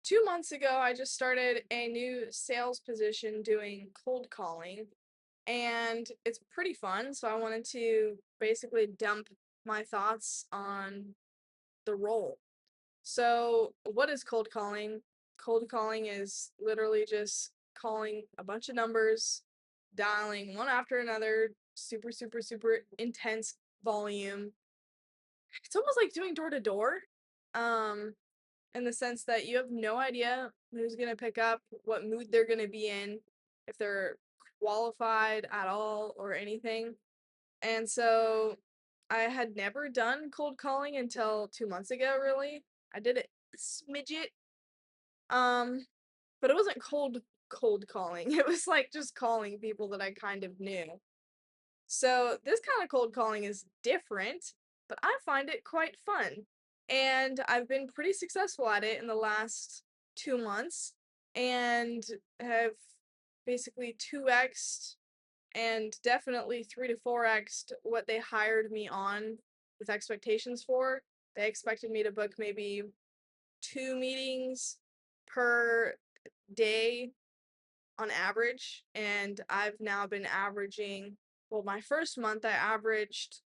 2 months ago, I just started a new sales position doing cold calling, and it's pretty fun. So I wanted to basically dump my thoughts on the role. So, what is cold calling? Cold calling is literally just calling a bunch of numbers, dialing one after another, super, super, super intense volume. It's almost like doing door to door. Um, in the sense that you have no idea who's going to pick up, what mood they're going to be in, if they're qualified at all or anything. And so I had never done cold calling until 2 months ago, really. I did it a smidget. Um, but it wasn't cold calling. It was like just calling people that I kind of knew. So this kind of cold calling is different, but I find it quite fun. And I've been pretty successful at it in the last 2 months and have basically 2x'd and definitely 3 to 4x'd what they hired me on with expectations for. They expected me to book maybe 2 meetings per day on average, and I've now been averaging, well, my first month I averaged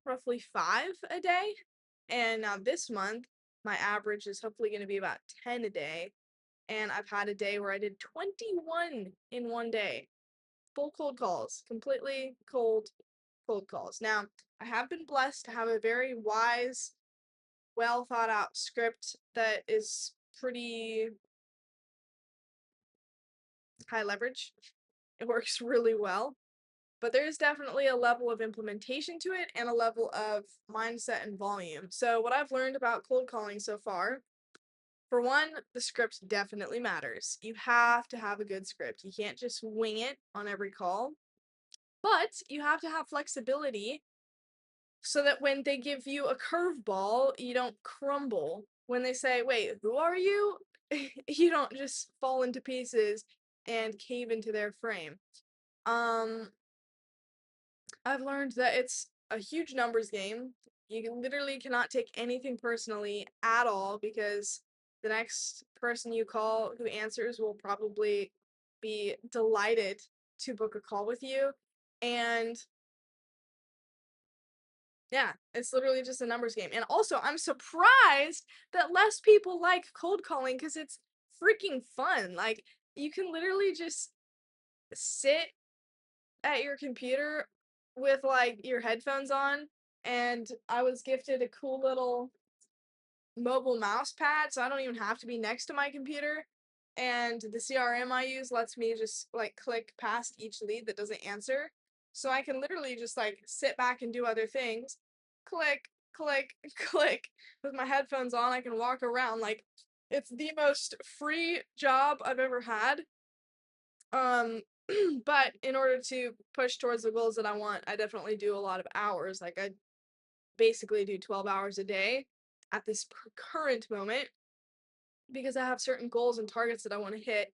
roughly 5 a day, and now this month my average is hopefully going to be about 10 a day, and I've had a day where I did 21 in one day. Full cold calls, completely cold calls. Now, I have been blessed to have a very wise, well thought out script that is pretty high leverage. It works really well. But there's definitely a level of implementation to it and a level of mindset and volume. So, what I've learned about cold calling so far, for one, the script definitely matters. You have to have a good script. You can't just wing it on every call, but you have to have flexibility so that when they give you a curveball, you don't crumble. When they say, "Wait, who are you?" you don't just fall into pieces and cave into their frame. Um, I've learned that it's a huge numbers game. Literally cannot take anything personally at all because the next person you call who answers will probably be delighted to book a call with you. And yeah, it's literally just a numbers game. And also, I'm surprised that less people like cold calling because it's freaking fun. Like, you can literally just sit at your computer with like your headphones on, and I was gifted a cool little mobile mouse pad, so I don't even have to be next to my computer. And the CRM I use lets me just like click past each lead that doesn't answer. So I can literally just like sit back and do other things. Click, click, click. With my headphones on, I can walk around. Like, it's the most free job I've ever had. Um, but in order to push towards the goals that I want, I definitely do a lot of hours. Like, I basically do 12 hours a day at this current moment because I have certain goals and targets that I want to hit.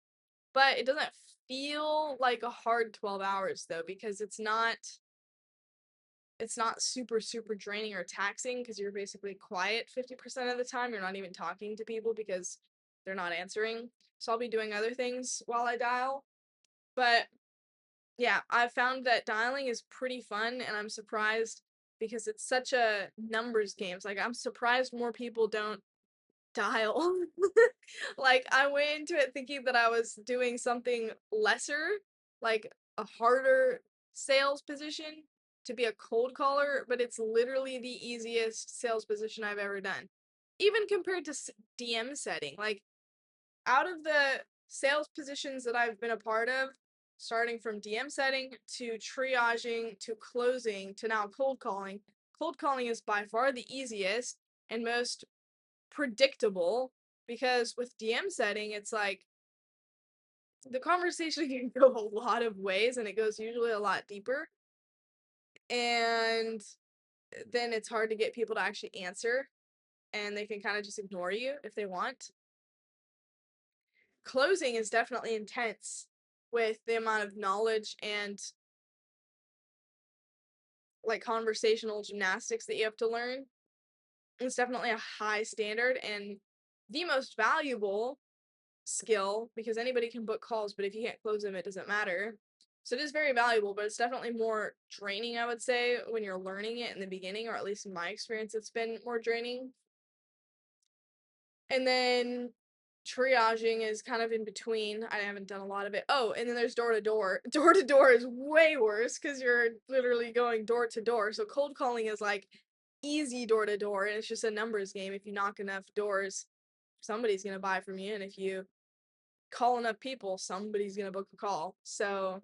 But it doesn't feel like a hard 12 hours though, because it's not super super draining or taxing because you're basically quiet 50% of the time. You're not even talking to people because they're not answering. So I'll be doing other things while I dial. But yeah, I've found that dialing is pretty fun, and I'm surprised because it's such a numbers game. It's like, I'm surprised more people don't dial. Like, I went into it thinking that I was doing something lesser, like a harder sales position to be a cold caller, but it's literally the easiest sales position I've ever done. Even compared to DM setting. Like, out of the sales positions that I've been a part of, starting from DM setting to triaging to closing to now cold calling is by far the easiest and most predictable because with DM setting, it's like the conversation can go a lot of ways and it goes usually a lot deeper. And then it's hard to get people to actually answer and they can kind of just ignore you if they want. Closing is definitely intense with the amount of knowledge and like conversational gymnastics that you have to learn. It's definitely a high standard, and the most valuable skill because anybody can book calls, but if you can't close them, it doesn't matter. So it is very valuable, but it's definitely more draining, I would say, when you're learning it in the beginning, or at least in my experience, it's been more draining. And then triaging is kind of in between. I haven't done a lot of it. Oh, and then there's door to door. Door to door is way worse because you're literally going door to door. So cold calling is like easy door to door, and it's just a numbers game. If you knock enough doors, somebody's gonna buy from you, and if you call enough people, somebody's gonna book a call. So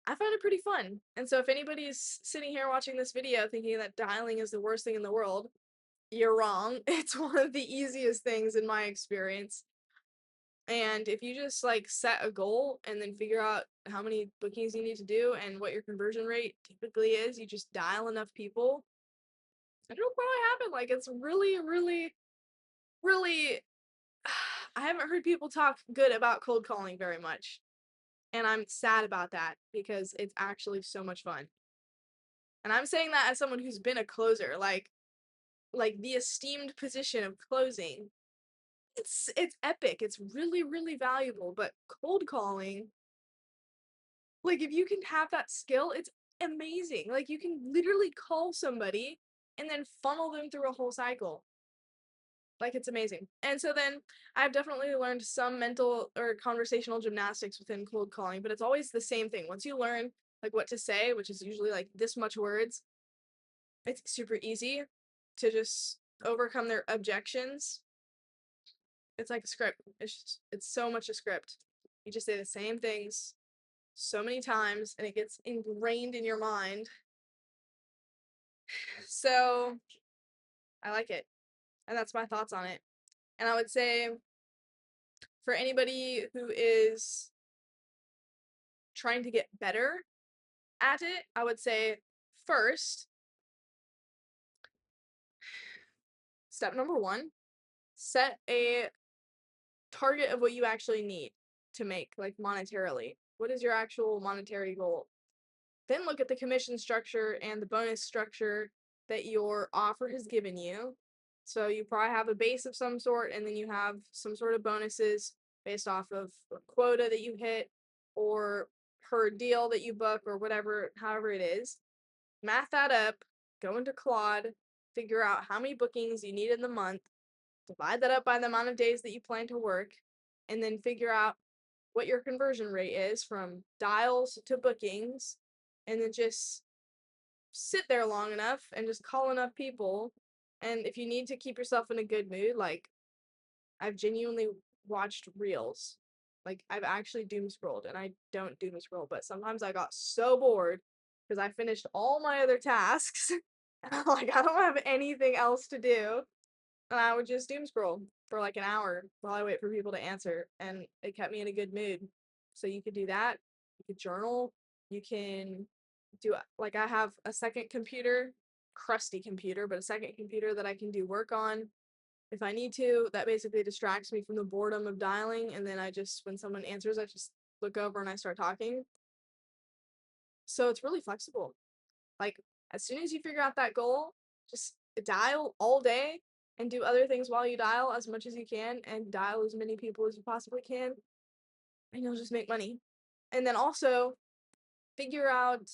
I find it pretty fun. And so if anybody's sitting here watching this video thinking that dialing is the worst thing in the world, you're wrong. It's one of the easiest things in my experience. And if you just like set a goal and then figure out how many bookings you need to do and what your conversion rate typically is, you just dial enough people. It'll probably happen. Like it's really, really, really I haven't heard people talk good about cold calling very much. And I'm sad about that because it's actually so much fun. And I'm saying that as someone who's been a closer, like the esteemed position of closing. It's epic. It's really, really valuable, but cold calling, like if you can have that skill, it's amazing. Like you can literally call somebody and then funnel them through a whole cycle. Like it's amazing. And so then I've definitely learned some mental or conversational gymnastics within cold calling, but it's always the same thing. Once you learn like what to say, which is usually like this much words, it's super easy to just overcome their objections. It's like a script. It's so much a script. You just say the same things so many times and it gets ingrained in your mind. So I like it. And that's my thoughts on it. And I would say for anybody who is trying to get better at it, I would say first, step number one, set a target of what you actually need to make, like monetarily. What is your actual monetary goal? Then look at the commission structure and the bonus structure that your offer has given you. So you probably have a base of some sort, and then you have some sort of bonuses based off of a quota that you hit or per deal that you book or whatever, however it is. Math that up, go into Claude, figure out how many bookings you need in the month, divide that up by the amount of days that you plan to work, and then figure out what your conversion rate is from dials to bookings, and then just sit there long enough and just call enough people. And if you need to keep yourself in a good mood, like I've genuinely watched reels. Like I've actually doom scrolled, and I don't doom scroll, but sometimes I got so bored because I finished all my other tasks and I'm like, I don't have anything else to do. And I would just doom scroll for like an hour while I wait for people to answer, and it kept me in a good mood. So you could do that. You could journal. You can do like I have a second computer, crusty computer, but a second computer that I can do work on if I need to. That basically distracts me from the boredom of dialing, and then I just when someone answers, I just look over and I start talking. So it's really flexible. Like as soon as you figure out that goal, just dial all day and do other things while you dial as much as you can and dial as many people as you possibly can, and you'll just make money. And then also figure out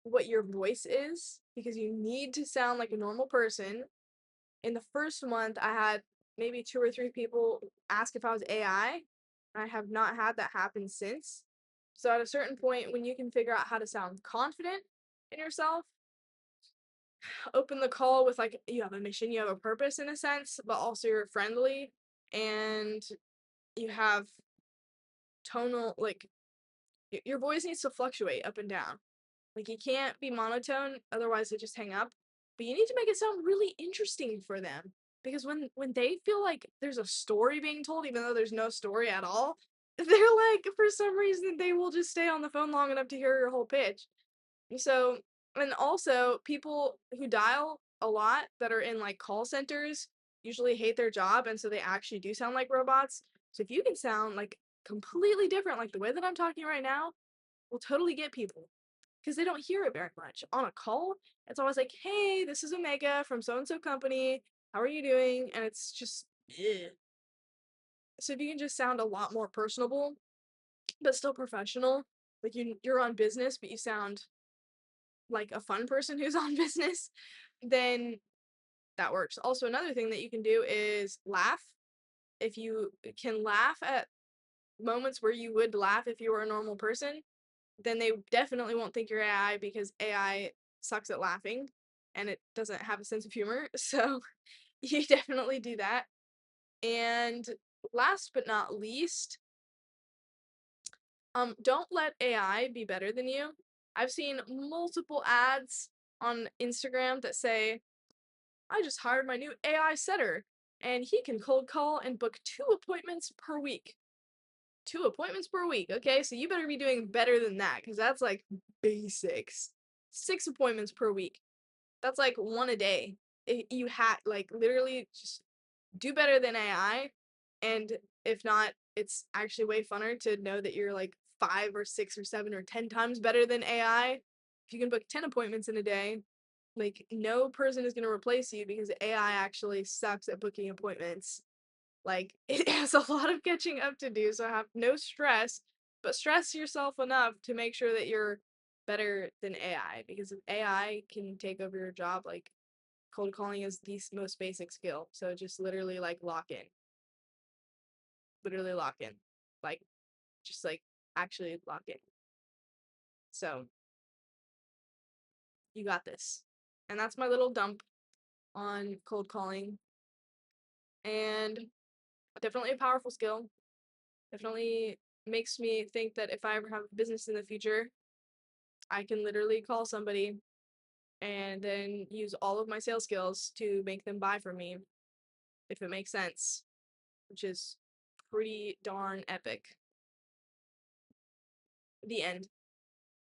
what your voice is because you need to sound like a normal person. In the first month, I had maybe two or three people ask if I was AI. I have not had that happen since. So at a certain point, when you can figure out how to sound confident in yourself, open the call with like you have a mission, you have a purpose in a sense, but also you're friendly and you have tonal like your voice needs to fluctuate up and down. Like you can't be monotone, otherwise they just hang up. But you need to make it sound really interesting for them. Because when they feel like there's a story being told, even though there's no story at all, they're like, for some reason, they will just stay on the phone long enough to hear your whole pitch. So, and also people who dial a lot that are in like call centers usually hate their job, and so they actually do sound like robots. So if you can sound like completely different, like the way that I'm talking right now, will totally get people because they don't hear it very much. On a call, it's always like, hey, this is Omega from so and so company. How are you doing? And it's just, ugh. So if you can just sound a lot more personable, but still professional, like you're on business, but you sound like a fun person who's on business, then that works. Also, another thing that you can do is laugh. If you can laugh at moments where you would laugh if you were a normal person, then they definitely won't think you're AI because AI sucks at laughing and it doesn't have a sense of humor. So you definitely do that. And last but not least, don't let AI be better than you. I've seen multiple ads on Instagram that say, I just hired my new AI setter and he can cold call and book 2 appointments per week. 2 appointments per week. Okay, so you better be doing better than that because that's like basics. 6 appointments per week. That's like one a day. You had like literally just do better than AI. And if not, it's actually way funner to know that you're like 5 or 6 or 7 or 10 times better than AI. If you can book 10 appointments in a day, like no person is going to replace you because AI actually sucks at booking appointments. Like it has a lot of catching up to do, so have no stress, but stress yourself enough to make sure that you're better than AI because if AI can take over your job, like cold calling is the most basic skill. So just literally like lock in. Literally lock in. Like just like actually lock in. So you got this. And that's my little dump on cold calling. And definitely a powerful skill. Definitely makes me think that if I ever have a business in the future, I can literally call somebody and then use all of my sales skills to make them buy from me, if it makes sense, which is pretty darn epic. The end.